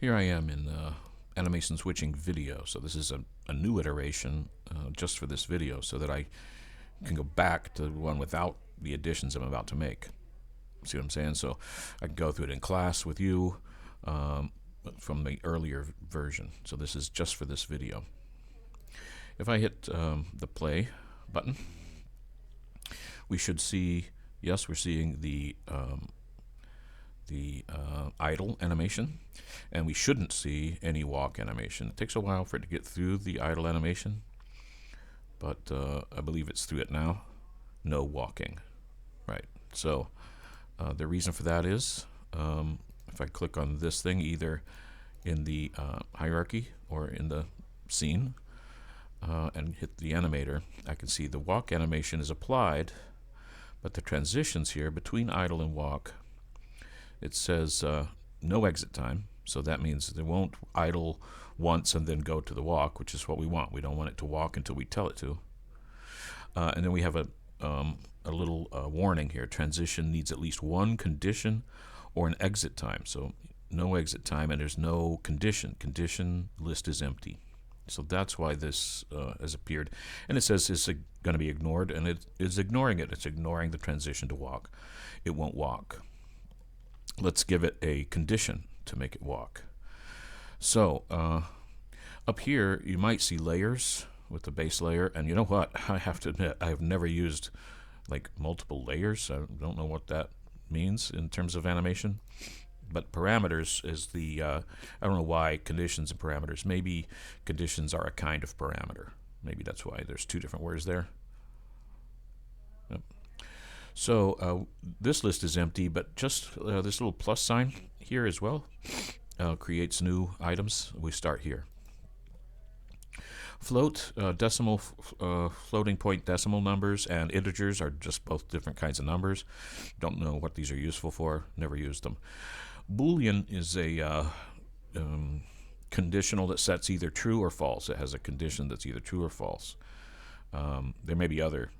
Here I am in animation switching video. So this is a new iteration just for this video so that I can go back to the one without the additions I'm about to make. See what I'm saying? So I can go through it in class with you from the earlier version. So this is just for this video. If I hit the play button, we should see, yes, we're seeing the idle animation, and we shouldn't see any walk animation. It takes a while for it to get through the idle animation, but I believe it's through it now. No walking, right? So the reason for that is if I click on this thing, either in the hierarchy or in the scene, and hit the animator, I can see the walk animation is applied, but the transitions here between idle and walk, it says no exit time, so that means they won't idle once and then go to the walk, which is what we want. We don't want it to walk until we tell it to. And then we have a little warning here. Transition needs at least one condition or an exit time. So no exit time, and there's no condition. Condition list is empty. So that's why this has appeared. And it says it's going to be ignored, and it is ignoring it. It's ignoring the transition to walk. It won't walk. Let's give it a condition to make it walk. So up here you might see layers with the base layer, and you know what, I have to admit I have never used like multiple layers. I don't know what that means in terms of animation, but parameters is the I don't know why conditions and parameters. Maybe conditions are a kind of parameter. Maybe that's why there's two different words there. Yep. So this list is empty, but just this little plus sign here as well creates new items. We start here. Float, decimal, floating point decimal numbers and integers are just both different kinds of numbers. Don't know what these are useful for. Never used them. Boolean is a conditional that sets either true or false. It has a condition that's either true or false. There may be other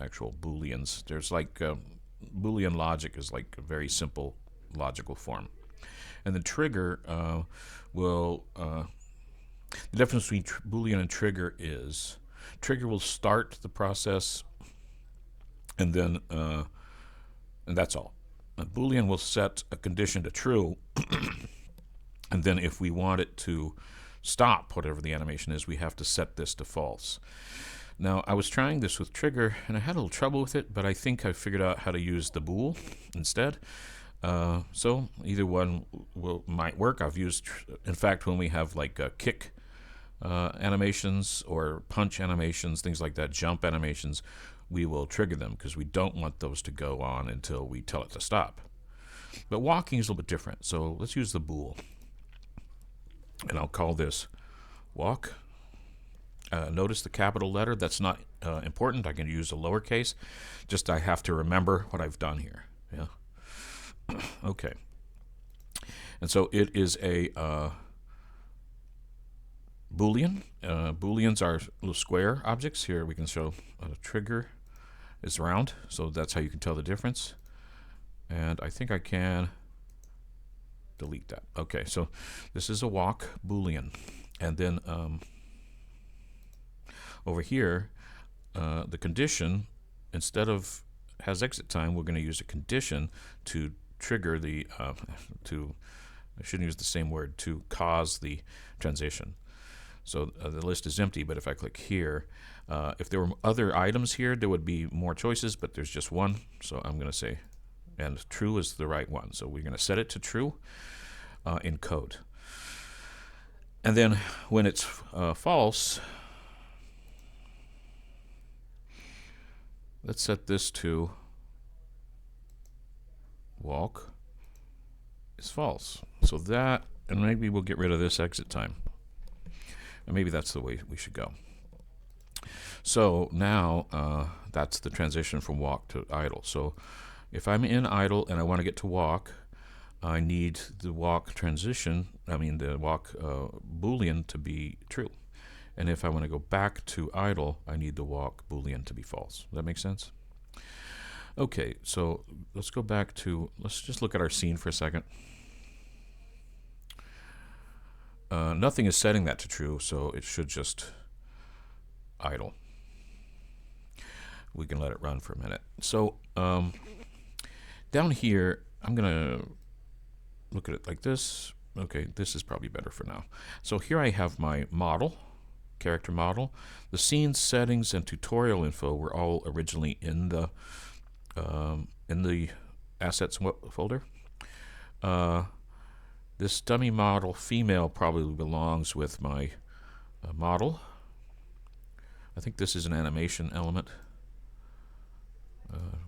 actual Booleans. There's like Boolean logic is like a very simple logical form. And the trigger will the difference between Boolean and trigger is trigger will start the process, and then and that's all. A Boolean will set a condition to true, and then if we want it to stop whatever the animation is, we have to set this to false. Now, I was trying this with trigger, and I had a little trouble with it, but I think I figured out how to use the bool instead. So either one might work. I've used, in fact, when we have like kick animations or punch animations, things like that, jump animations, we will trigger them because we don't want those to go on until we tell it to stop. But walking is a little bit different, so let's use the bool. And I'll call this walk. Notice the capital letter. That's not important. I can use a lowercase. Just I have to remember what I've done here. Yeah. Okay. And so it is a Boolean. Booleans are little square objects. Here we can show a trigger is round, so that's how you can tell the difference. And I think I can delete that. Okay, so this is a walk Boolean. And then over here, the condition, instead of has exit time, we're going to use a condition to trigger the, I shouldn't use the same word, to cause the transition. So the list is empty, but if I click here, if there were other items here, there would be more choices, but there's just one. So I'm going to say, and true is the right one. So we're going to set it to true in code. And then when it's false, let's set this to walk is false. So that, and maybe we'll get rid of this exit time. And maybe that's the way we should go. So now that's the transition from walk to idle. So if I'm in idle and I want to get to walk, I need the walk transition, the walk Boolean to be true. And if I want to go back to idle, I need the walk Boolean to be false. Does that make sense? Okay, so let's go back to, let's just look at our scene for a second. Nothing is setting that to true, so it should just idle. We can let it run for a minute. So down here, I'm going to look at it like this. Okay, this is probably better for now. So here I have my model, character model. The scene settings and tutorial info were all originally in the assets folder. This dummy model female probably belongs with my model. I think this is an animation element.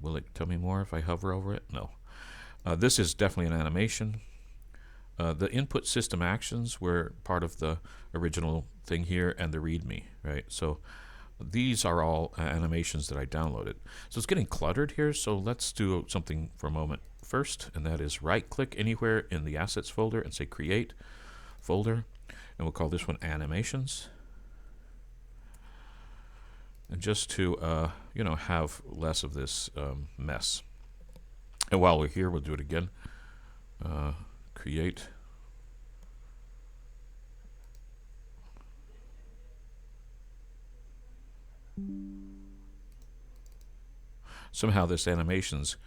Will it tell me more if I hover over it? No. This is definitely an animation. The input system actions were part of the original thing here, and the README, right? So these are all animations that I downloaded. So it's getting cluttered here, so let's do something for a moment first, and that is right-click anywhere in the Assets folder and say Create Folder, and we'll call this one Animations. And just to have less of this mess. And while we're here, we'll do it again. Create. Somehow this animations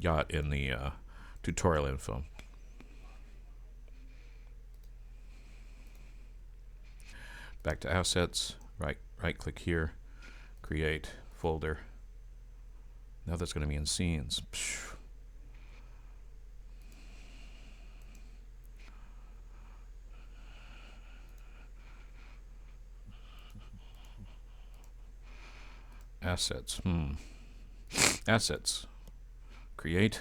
got in the tutorial info. Back to Assets, right click here, Create Folder. Now that's going to be in Scenes. Phew. Assets. Assets. Create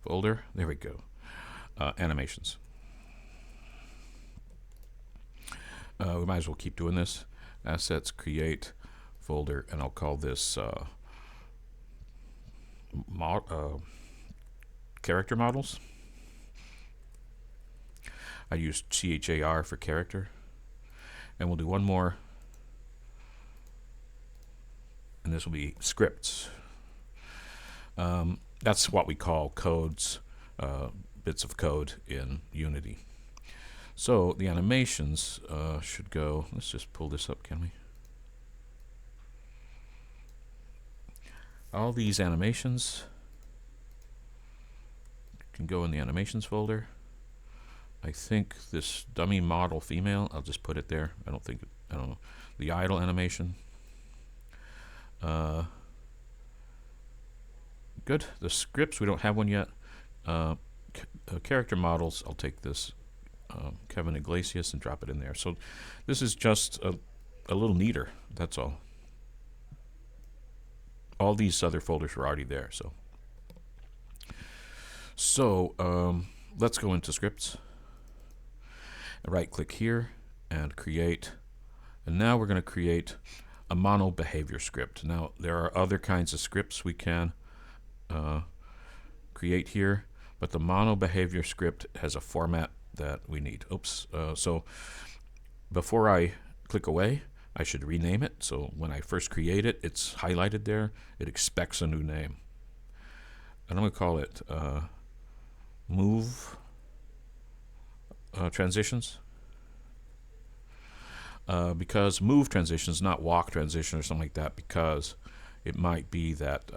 folder. There we go. Animations. We might as well keep doing this. Assets, create folder, and I'll call this character models. I use CHAR for character. And we'll do one more. And this will be scripts. That's what we call codes, bits of code in Unity. So the animations should go, let's just pull this up, can we? All these animations can go in the animations folder. I think this dummy model female, I'll just put it there. I don't know. The idle animation. Good. The scripts, we don't have one yet. Character models, I'll take this Kevin Iglesias and drop it in there. So this is just a little neater, that's all. All these other folders were already there. So let's go into scripts. Right click here and create. And now we're going to create a mono behavior script. Now there are other kinds of scripts we can create here, but the mono behavior script has a format that we need. So before I click away, I should rename it. So when I first create it, it's highlighted there. It expects a new name. And I'm going to call it move transitions. Because move transitions, not walk transition or something like that, because it might be that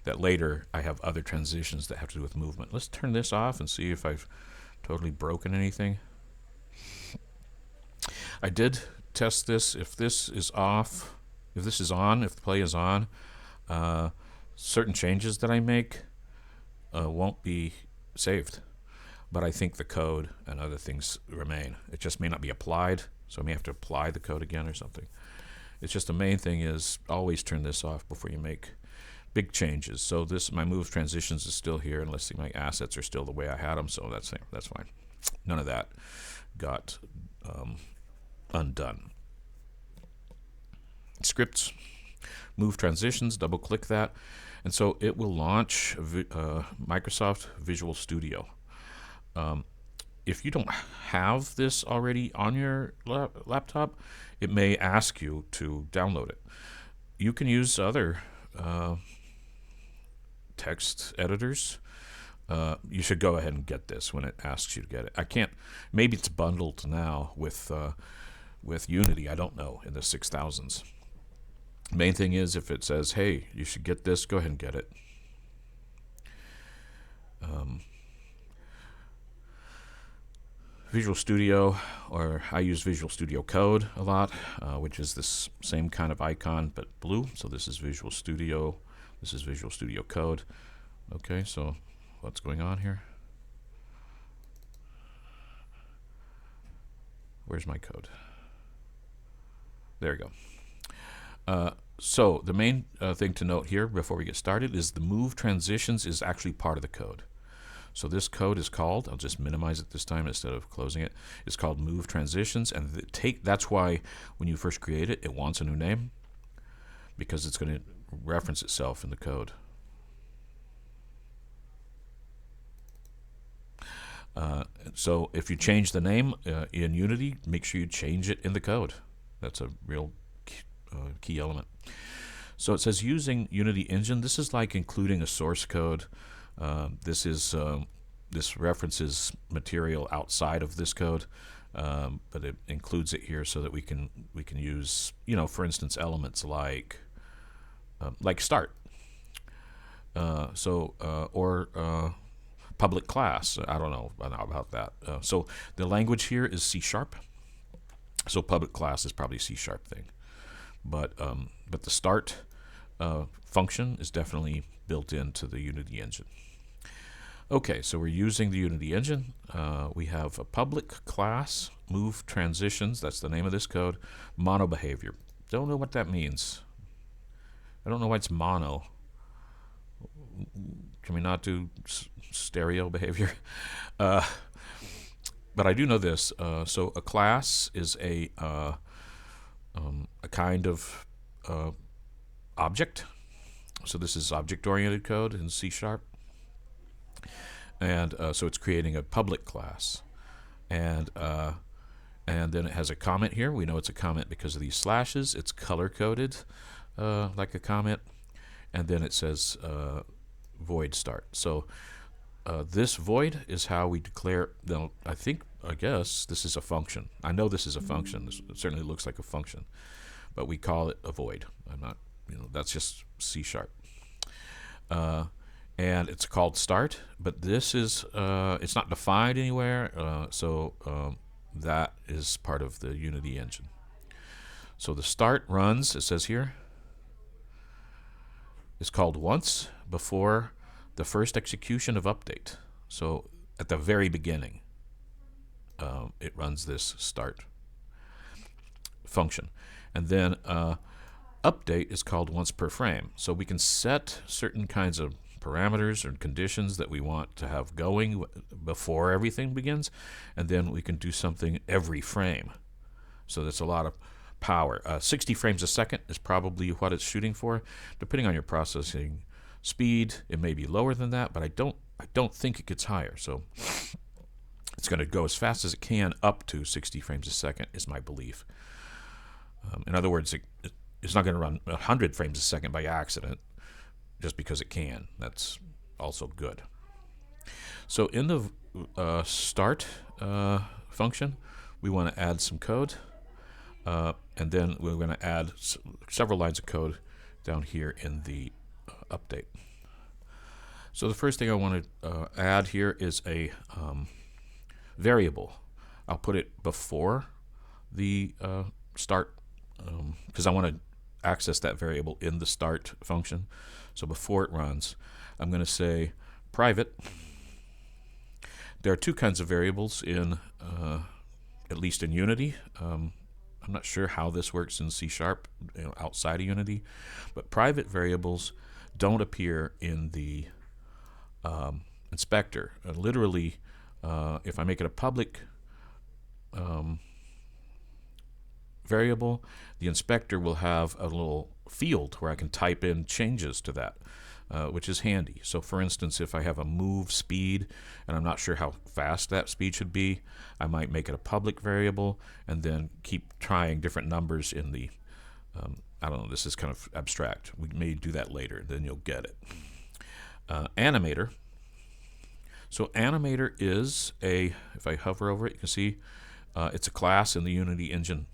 that later I have other transitions that have to do with movement. Let's turn this off and see if I've totally broken anything. I did test this. If this is off, if this is on, if the play is on, certain changes that I make won't be saved. But I think the code and other things remain. It just may not be applied, so I may have to apply the code again or something. It's just the main thing is always turn this off before you make big changes. So this, my move transitions is still here, and let's see, my assets are still the way I had them, so that's fine. None of that got undone. Scripts, move transitions, double click that, and so it will launch Microsoft Visual Studio. If you don't have this already on your laptop, it may ask you to download it. You can use other text editors. you should go ahead and get this when it asks you to get it. I can't. Maybe it's bundled now with Unity. I don't know in the 6000s. Main thing is if it says, "Hey, you should get this," go ahead and get it. Visual Studio, or I use Visual Studio Code a lot, which is this same kind of icon but blue. So this is Visual Studio. This is Visual Studio Code. Okay, so what's going on here? Where's my code? There we go. So the main thing to note here before we get started is the move transitions is actually part of the code. So this code is called, I'll just minimize it this time instead of closing it, it's called move transitions, and that's why when you first create it, it wants a new name, because it's going to reference itself in the code. So if you change the name in Unity, make sure you change it in the code. That's a real key element. So it says using Unity Engine. This is like including a source code. This references material outside of this code, but it includes it here so that we can use, for instance, elements like start, or public class. I don't know about that. So the language here is C#. So public class is probably C# thing, but the start function is definitely built into the Unity engine. Okay, so we're using the Unity engine. We have a public class, move transitions, that's the name of this code, mono behavior. Don't know what that means. I don't know why it's mono. Can we not do stereo behavior? But I do know this. So a class is a kind of object. So this is object-oriented code in C#. And so it's creating a public class. And then it has a comment here. We know it's a comment because of these slashes. It's color-coded like a comment. And then it says void start. So this void is how we declare, I guess this is a function. I know this is a function. This certainly looks like a function. But we call it a void. I'm not, that's just C#. And it's called start, but this is, it's not defined anywhere, so that is part of the Unity engine. So the start runs, it says here, is called once before the first execution of update. So at the very beginning, it runs this start function. And then update is called once per frame. So we can set certain kinds of parameters or conditions that we want to have going before everything begins, and then we can do something every frame. So that's a lot of power. 60 frames a second is probably what it's shooting for. Depending on your processing speed, it may be lower than that, but I don't think it gets higher. So it's going to go as fast as it can up to 60 frames a second is my belief. In other words, it's not going to run 100 frames a second by accident just because it can. That's also good. So in the start function, we want to add some code, and then we're going to add several lines of code down here in the update. So the first thing I want to add here is a variable. I'll put it before the start, because I want to access that variable in the start function. So before it runs, I'm going to say private. There are two kinds of variables in, at least in Unity. I'm not sure how this works in C#, outside of Unity, but private variables don't appear in the inspector. Literally, if I make it a public variable, the inspector will have a little field where I can type in changes to that, which is handy. So for instance, if I have a move speed and I'm not sure how fast that speed should be, I might make it a public variable and then keep trying different numbers in the, I don't know, this is kind of abstract. We may do that later, then you'll get it. Animator So animator is if I hover over it, you can see it's a class in the Unity engine.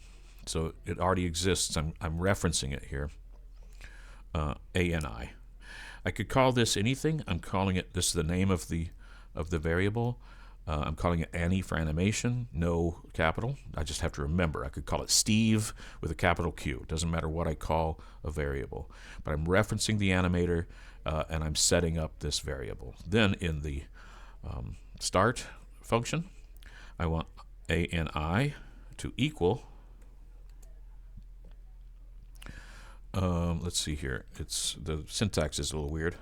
So it already exists. I'm referencing it here. ANI. I could call this anything. I'm calling it, this is the name of the variable. I'm calling it Annie for animation, no capital. I just have to remember. I could call it Steve with a capital Q. It doesn't matter what I call a variable. But I'm referencing the animator, and I'm setting up this variable. Then in the start function, I want ANI to equal, let's see here. The syntax is a little weird.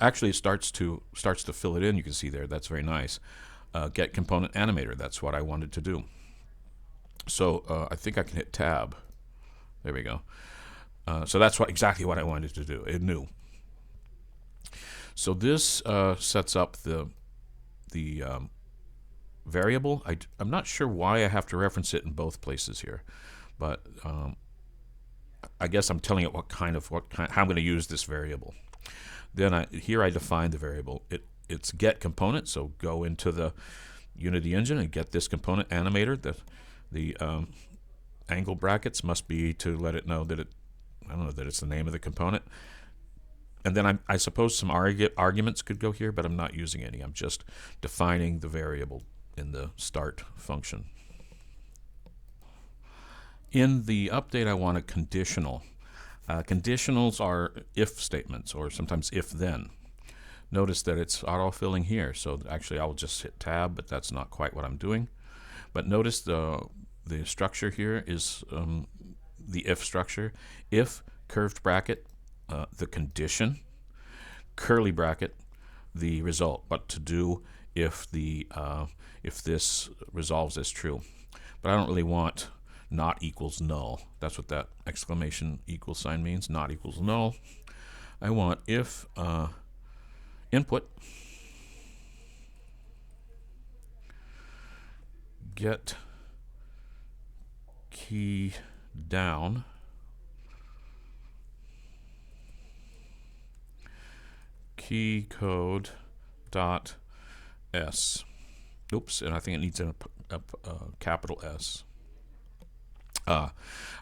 Actually, it starts to fill it in. You can see there. That's very nice. Get component animator. That's what I wanted to do. So I think I can hit tab. There we go. So that's exactly what I wanted to do. It knew. So this sets up the variable. I'm not sure why I have to reference it in both places here, but I guess I'm telling it how I'm going to use this variable. Then here I define the variable. It's get component, so go into the Unity engine and get this component animator. The angle brackets must be to let it know that that it's the name of the component. And then I suppose some arguments could go here, but I'm not using any. I'm just defining the variable in the start function. In the update, I want a conditional. Conditionals are if statements, or sometimes if-then. Notice that it's auto-filling here, so actually I'll just hit tab, but that's not quite what I'm doing. But notice the structure here is the if structure. If, curved bracket, the condition, curly bracket, the result. What to do if this resolves as true. But I don't really want not equals null. That's what that exclamation equal sign means. Not equals null. I want if input get key down key code dot s. Oops, and I think it needs a capital S. I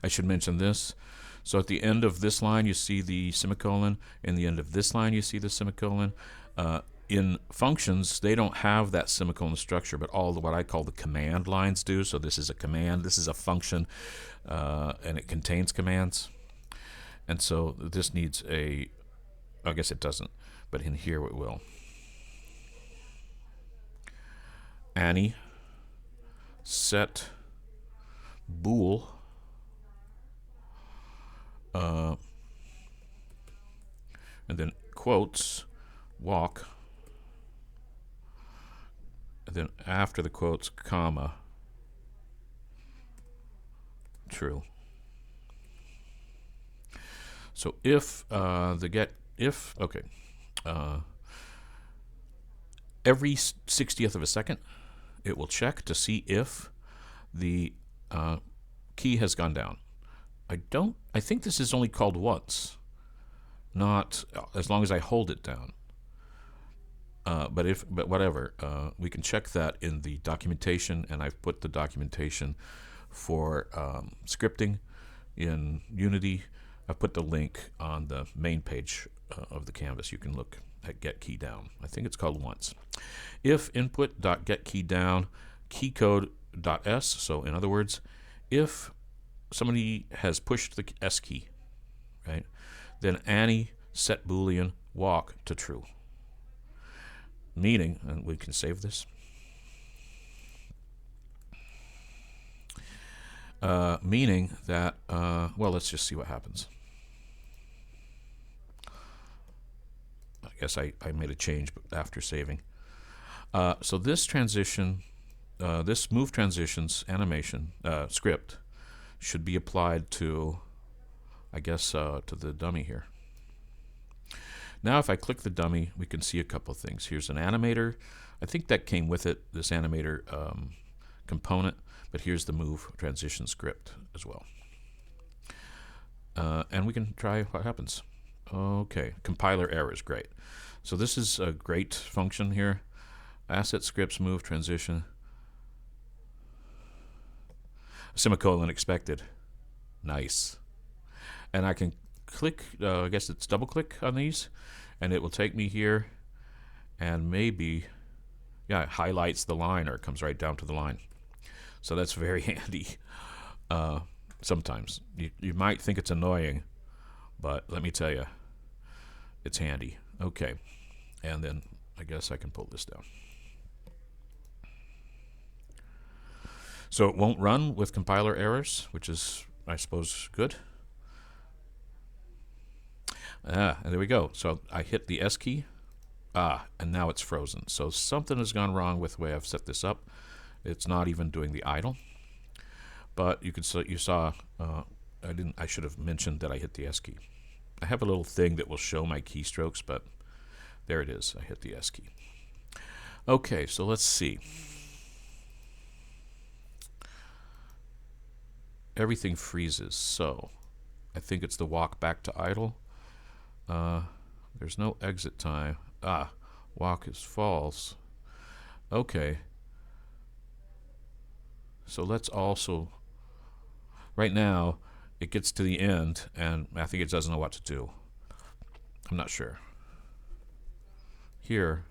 should mention this. So at the end of this line, you see the semicolon. In the end of this line, you see the semicolon. In functions, they don't have that semicolon structure, but all what I call the command lines do. So this is a command. This is a function, and it contains commands. And so this needs I guess it doesn't, but in here it will. Annie set bool and then quotes walk, and then after the quotes comma true. So if every 60th of a second it will check to see if the key has gone down. I think this is only called once, not as long as I hold it down. But whatever, we can check that in the documentation, and I've put the documentation for scripting in Unity. I've put the link on the main page of the canvas. You can look at get key down. I think it's called once. If input.getKeyDown keycode.s, so in other words, if somebody has pushed the S key, right, then Annie set Boolean walk to true. Meaning, and we can save this, meaning that, well, let's just see what happens. I guess I made a change after saving. So this transition, this move transitions animation script should be applied to, I guess, to the dummy here. Now if I click the dummy, we can see a couple of things. Here's an animator. I think that came with it, this animator component, but here's the move transition script as well. And we can try what happens. Okay, compiler errors, great. So this is a great function here. Asset scripts move transition. Semicolon expected. Nice. And I can click, I guess it's double click on these, and it will take me here, and maybe, yeah, it highlights the line, or it comes right down to the line. So that's very handy. Sometimes you might think it's annoying, but let me tell you, it's handy. Okay, and then I guess I can pull this down. So it won't run with compiler errors, which is, I suppose, good. And there we go. So I hit the S key, and now it's frozen. So something has gone wrong with the way I've set this up. It's not even doing the idle. But you saw I should have mentioned that I hit the S key. I have a little thing that will show my keystrokes, but there it is. I hit the S key. Okay, so let's see. Everything freezes, so I think it's the walk back to idle. There's no exit time. Walk is false. Okay. So let's also, right now, it gets to the end, and I think it doesn't know what to do. I'm not sure. Here,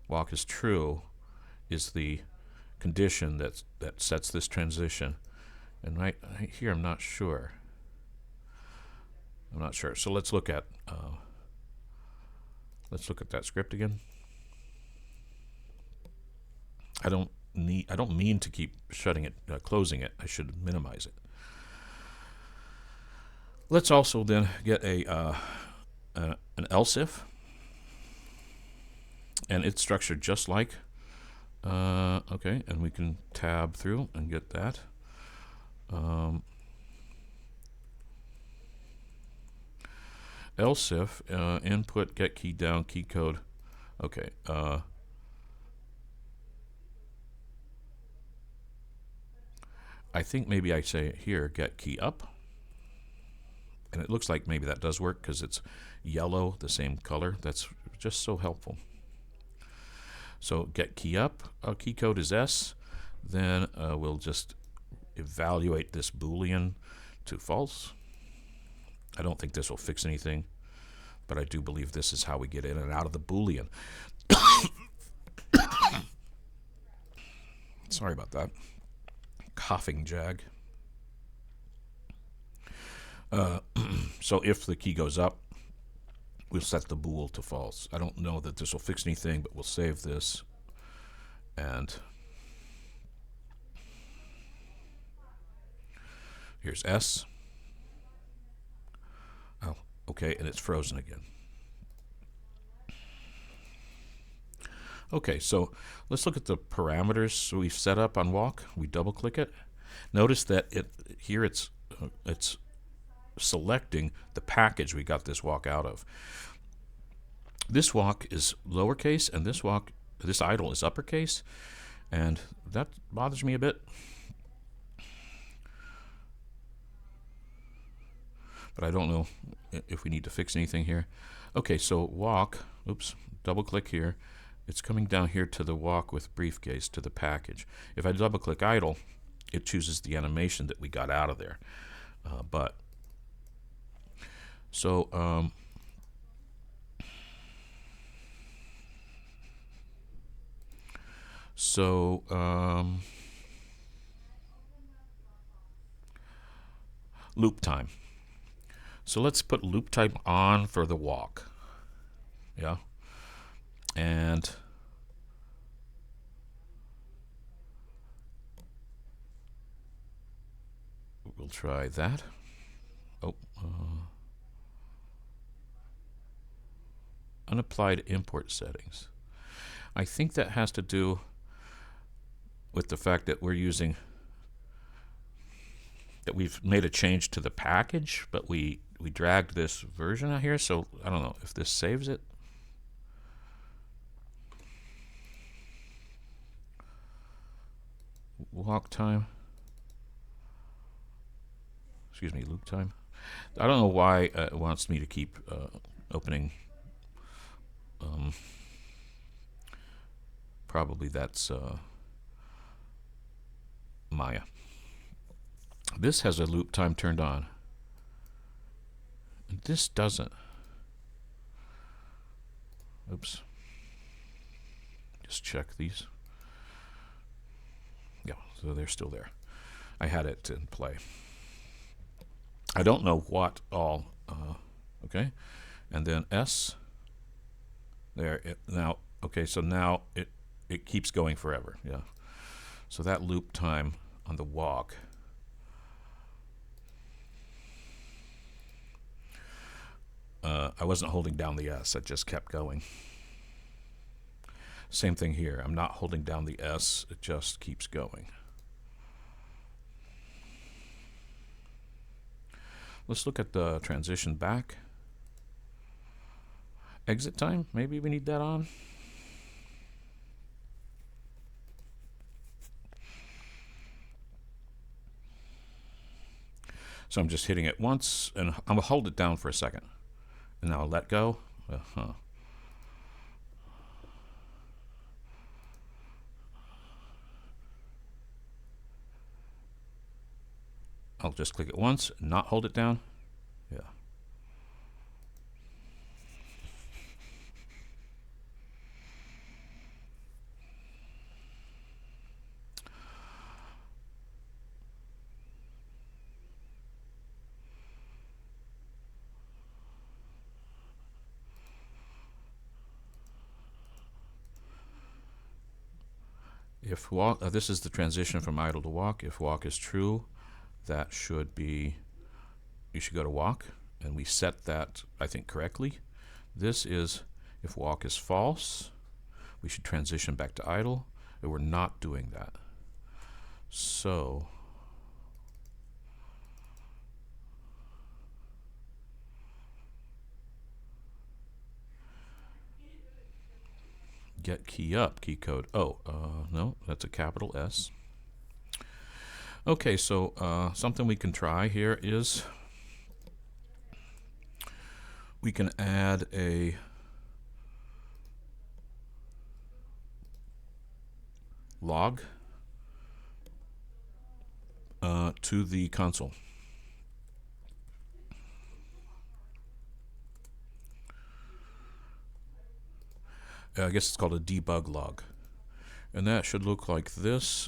walk is true is the condition that sets this transition. And right here, I'm not sure. So let's look at that script again. I don't mean to keep closing it. I should minimize it. Let's also then get an else if, and it's structured just like. Okay, and we can tab through and get that. Else if input get key down key code. Okay. I think maybe I say here get key up, and it looks like maybe that does work because it's yellow, the same color. That's just so helpful. So get key up, key code is S. Then we'll just evaluate this Boolean to false. I don't think this will fix anything, but I do believe this is how we get in and out of the Boolean. Sorry about that. Coughing jag. So if the key goes up, we'll set the bool to false. I don't know that this will fix anything, but we'll save this. And here's S. Oh, okay, and it's frozen again. Okay, so let's look at the parameters we've set up on walk. We double click it. Notice that here it's selecting the package we got this walk out of. This walk is lowercase, and this idle is uppercase, and that bothers me a bit. But I don't know if we need to fix anything here. Okay, so walk, oops, double click here. It's coming down here to the walk with briefcase to the package. If I double click idle, it chooses the animation that we got out of there. Loop time. So let's put loop time on for the walk. Yeah. And we'll try that. Unapplied import settings. I think that has to do with the fact that we've made a change to the package, but we dragged this version out here, so I don't know if this saves it. Walk time. Excuse me, loop time. I don't know why it wants me to keep opening Probably that's Maya. This has a loop time turned on. This doesn't. Oops. Just check these. Yeah, so they're still there. I had it in play. I don't know what all. Okay, and then S. There. Now. Okay, so now it keeps going forever. Yeah. So that loop time on the walk. I wasn't holding down the S. I just kept going. Same thing here. I'm not holding down the S. It just keeps going. Let's look at the transition back. Exit time. Maybe we need that on. So I'm just hitting it once, and I'm going to hold it down for a second. And now I'll let go. I'll just click it once, not hold it down. Yeah. If walk, this is the transition from idle to walk. If walk is true, that should be, you should go to walk, and we set that, I think, correctly. This is, if walk is false, we should transition back to idle, and we're not doing that. So, get key up, key code. Oh, no, that's a capital S. Okay, so something we can try here is we can add a log to the console. I guess it's called a debug log. And that should look like this.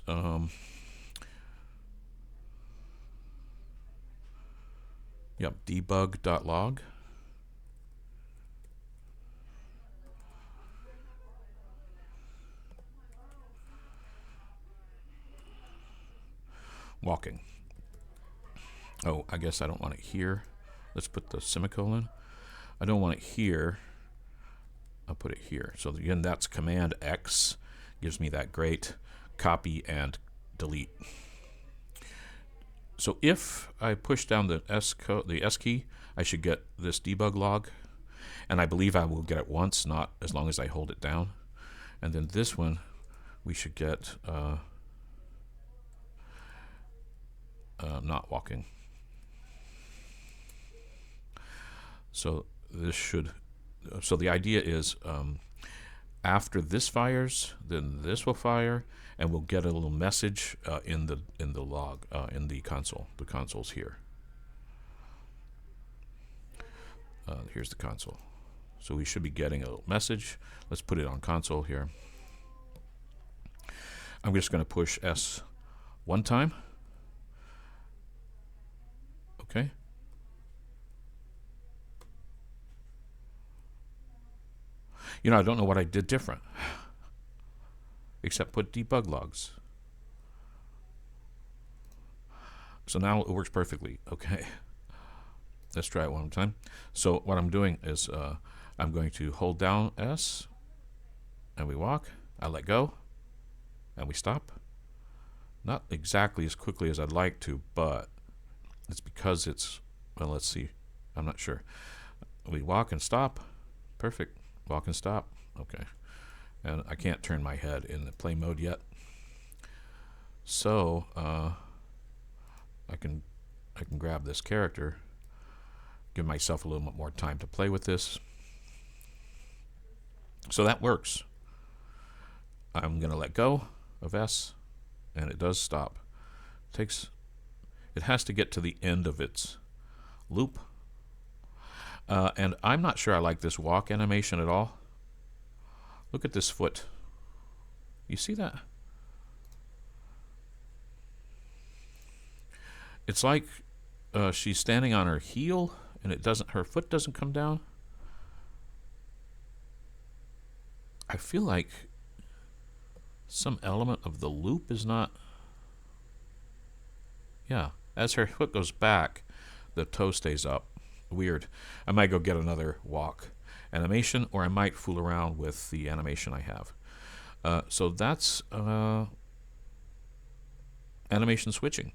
Yep, debug.log. Walking. Oh, I guess I don't want it here. Let's put the semicolon. I don't want it here. I'll put it here. So again, that's Command X. Gives me that great copy and delete. So if I push down the S key, I should get this debug log. And I believe I will get it once, not as long as I hold it down. And then this one, we should get not walking. So this should, so the idea is after this fires, then this will fire, and we'll get a little message in the log in the console. The console's here. Here's the console. So we should be getting a little message. Let's put it on console here. I'm just going to push S one time. Okay. You know, I don't know what I did different, except put debug logs. So now it works perfectly. Okay. Let's try it one more time. So what I'm doing is I'm going to hold down S, and we walk. I let go, and we stop. Not exactly as quickly as I'd like to, but it's because it's, well, let's see. I'm not sure. We walk and stop. Perfect. Walk and stop. Okay. And I can't turn my head in the play mode yet. So I can grab this character, give myself a little bit more time to play with this. So that works. I'm going to let go of S, and it does stop. It has to get to the end of its loop. And I'm not sure I like this walk animation at all. Look at this foot. You see that? It's like she's standing on her heel, and her foot doesn't come down. I feel like some element of the loop is not. Yeah, as her foot goes back, the toe stays up. Weird. I might go get another walk animation, or I might fool around with the animation I have. So that's animation switching.